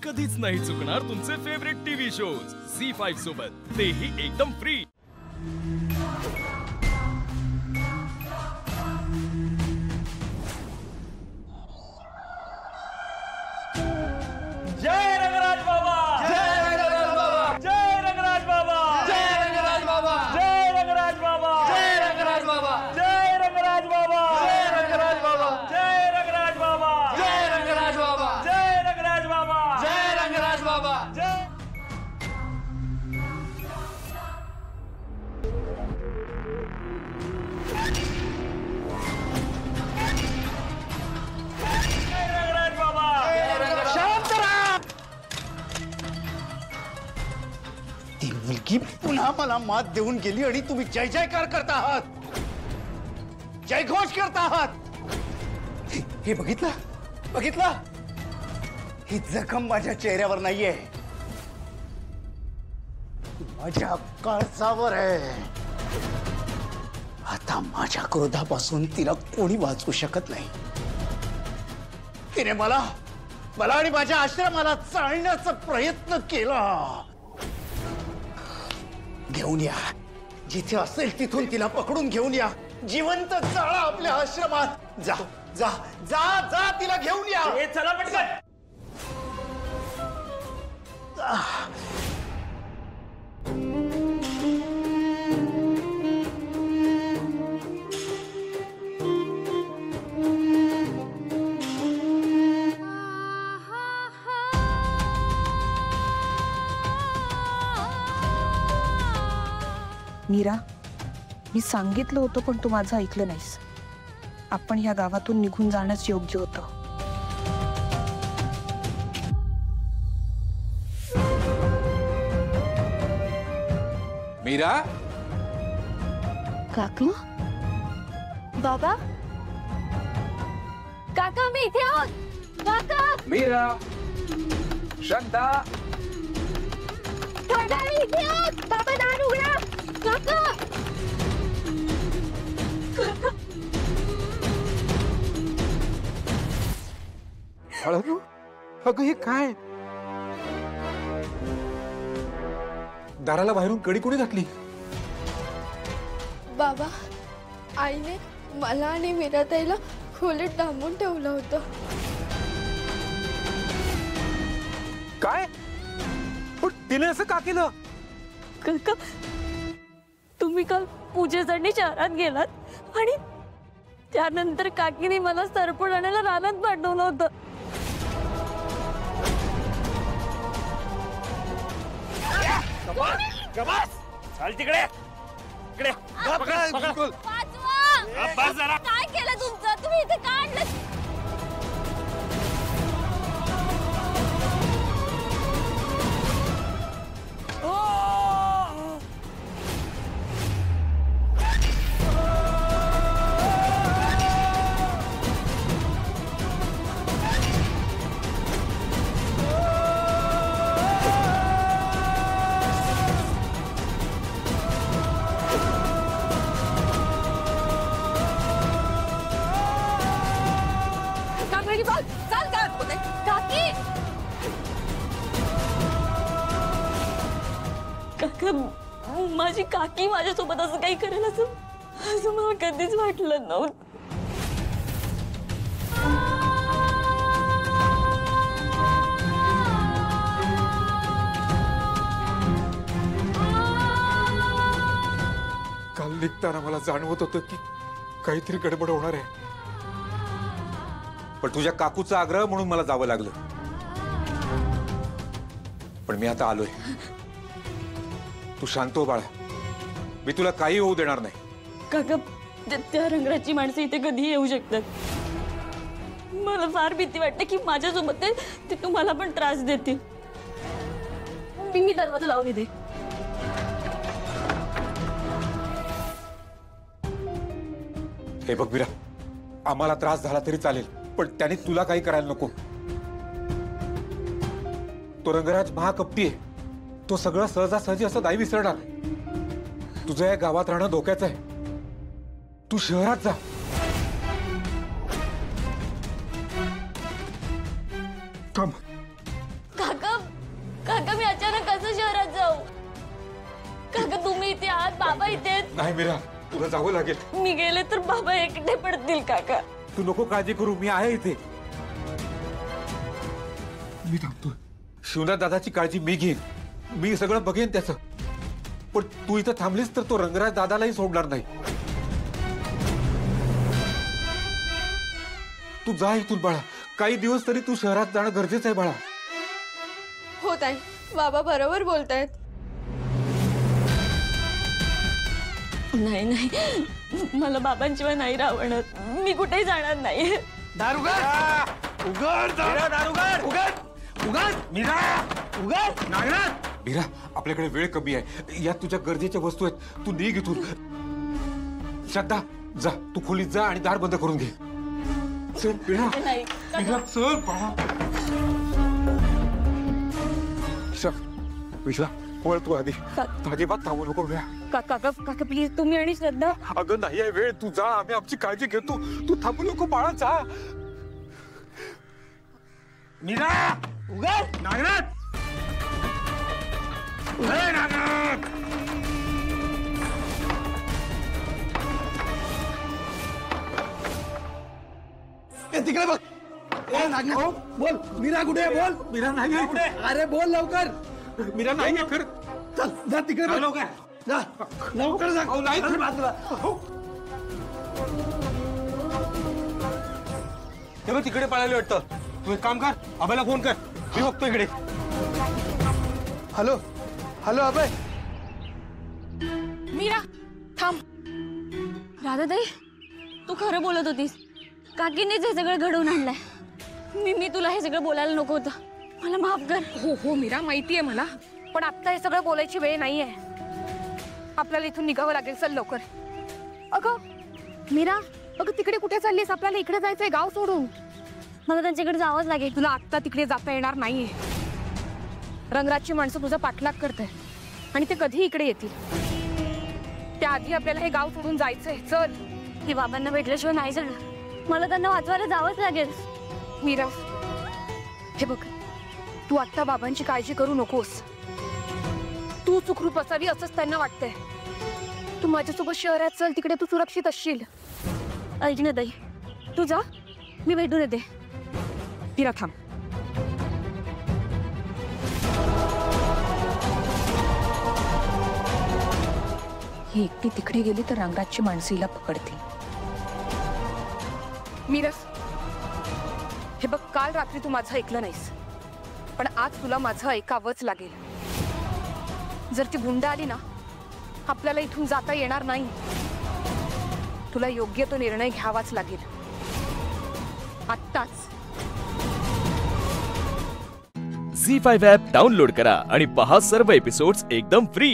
कधीच नाही चुकणार तुमचे फेवरेट टीव्ही शोज झी5 सोबत, तेही एकदम फ्री। जय रंगराज बाबा, जय रंगराज बाबा, जय रंगराज बाबा, जय रंगराज बाबा, जय रंगराज बाबा, जय रंगराज बाबा, जय रंगराज बाबा, जय रंगराज बाबा, जय रंगराज बाबा, जय रंगराज बाबा, जय रंगराज बाबा, जय रंगराज बाबा, जय रंगराज बाबा, शांत रहा। ती मुलगी पुन्हा मला मात देऊन गेली आणि तुम्ही जय जयकार करता आहात, जयघोष करता आहात। हे बघितलं बघितलं, ही जखम माझ्या चेहऱ्यावर नाहीये, माझ्या काळजावर आहे। आता माझ्या क्रोधापासून तिला कोणी वाचवू शकत नाही। तिने मला आणि माझ्या आश्रमाला चालण्याचा प्रयत्न केला। घेऊन या, जिथे असेल तिथून तिला पकडून घेऊन या, जिवंत जाळा आपल्या आश्रमात। जा जा जा जा, तिला घेऊन या। चला पटकन। मीरा, मी सांगितलं होतं पण तू माझं ऐकलं नाहीस। आपण या गावातून निघून जाणंच योग्य होतं। मीरा, काका, बाबा, काका मी इथे आहोत। काका, मीरा, शांता, काका मी इथे आहोत। बाबा दार उघडा। काका, हळू, अगं हे काय? दाराला बाहेरून कडी कोणी घातली? बाबा, आईने मला आणि मीराताईला खोलीत डांबून ठेवलं होतं। काय? पण तिने असं का केलं? काका, तुम्ही काल पूजेसाठी शहरात गेलात आणि त्यानंतर काकीने मला सरपण आणायला रानात पाठवलं होतं। चाल तिकडे, इकडे बस जरा। काय केलं तुमचं? तुम्ही इथे का आणलं? काका, माझी काकी माझ्यासोबत असं काही करेल असं मला कधीच वाटलं नव्हतं। काल निघताना मला जाणवत होतं की काहीतरी गडबड होणार आहे, पण तुझ्या काकूचा आग्रह म्हणून मला जावं लागलं। पण मी आता आलोय, तू शांत हो बाळा, मी तुला काही होऊ देणार नाही। काका, त्या रंगराची माणसं इथे कधी येऊ शकतात। मला फार भीती वाटते की माझ्यासोबत ते तुम्हाला पण त्रास देतील। मी दरवाजा लावून येते। हे बघ वीरा, आम्हाला त्रास झाला तरी चालेल, पण त्याने तुला काही करायला नको। तो रंगराज महाकपटी आहे, तो सगळं सहजासहजी असं नाही विसरणार। तुझं या गावात राहणं धोक्याचं आहे, तू शहरात जा। काका काका मी अचानक कसं शहरात जाऊ? काका तुम्ही इथे आहात, बाबा इथे आहेत. नाही मीरा, तुला जावं लागेल. मी गेले तर बाबा एकटे पडतील काका. तू नको काळजी करू, मी आहे इथे. मी थांबतो. शिवनाथ दादाची काळजी मी घेईन, मी सगळं बघेन त्याचं. पण तू इथं थांबलीस तर तो रंगराज दादालाही सोडणार नाही. तू जा इथून बाळा. काही दिवस तरी तू शहरात जाणं गरजेचं आहे बाळा. हो ताई, बाबा बरोबर बोलतायत. नाही नाही, मला बाबांशिवाय नाही राहणार. मी कुठेही जाणार नाही. दार उघड उघड दार उघड उघड उघड मीरा उघड. नागनाथ. मीरा, आपल्याकडे वेळ कमी आहे. यात तुझ्या गरजेच्या वस्तू आहेत. तू निघ इथून. श्रद्धा, जा तू खोलीत जा आणि दार बंद करून घे. चल मीरा, नाही मीरा चल बाळा. विश्वा, वळ तू आधी. अजिबात थांबू नको मीरा. काका काका प्लीज, तुम्ही आणि श्रद्धा. अगं नाही आहे वेळ, तू जा. आम्ही आमची काळजी घेतो. तू थांबू नको बाळा, जा. मीरा उघड. नागनाथ उघड. नागनाथ. तिकडे बघ. नागनाथ बोल. मीरा कुठे आहे? बोल. मीरा नाही आहे कुठे? अरे बोल लवकर. मीरा नाही आहे. खरं चल जा तिकडे बघ. लवकर जा. लवकर जा. नाही. अरे बाजूला. ते बघ तिकडे पळाले वाटतं. तू एक काम कर, अभयला फोन कर. मी बघतो इकडे. हॅलो हॅलो अभय. मीरा थांब. राधाताई, तू खरं बोलत होतीस. काकीनेच हे सगळं घडवून आणलंय. मी तुला हे सगळं बोलायला नको होतं. मला माफ कर. हो हो मीरा, माहितीये मला, पण आता हे सगळं बोलायची वेळ नाहीये. आपल्याला इथून निघावं लागेल. चल लवकर. अगं मीरा, अगं तिकडे कुठे चाललीस? आपल्याला इकडे जायचंय, गाव सोडून. मला त्यांच्याकडे जावंच लागेल. तुला आत्ता तिकडे जाता येणार नाहीये. रंगराजची माणसं तुझा पाठलाग करताय आणि ते कधी इकडे येतील. त्याआधी आपल्याला हे गाव सोडून जायचंय. चल. हे बाबांना भेटल्याशिवाय नाही जाणार. मला त्यांना वाचवायला जावंच लागेल. मीरा, हे बघ, तू आत्ता बाबांची काळजी करू नकोस. तू सुखरूप असावी असंच त्यांना वाटतंय. तू माझ्यासोबत शहरात चल, तिकडे तू सुरक्षित असशील. ऐक ना ताई, तू जा, मी भेटून येते. मीरा थांब. ही एकटी तिकडे गेली तर रंगराजची माणसं हिला पकडतील. मीरा, हे बघ, काल रात्री तू माझं ऐकलं नाहीस, पण आज तुला माझं ऐकावंच लागेल. जर ती गुंड आली ना, आपल्याला इथून जाता येणार नाही. तुला योग्य तो निर्णय घ्यावाच लागेल आत्ताच. झी5 ॲप डाउनलोड करा आणि पहा सर्व एपिसोड्स एकदम फ्री.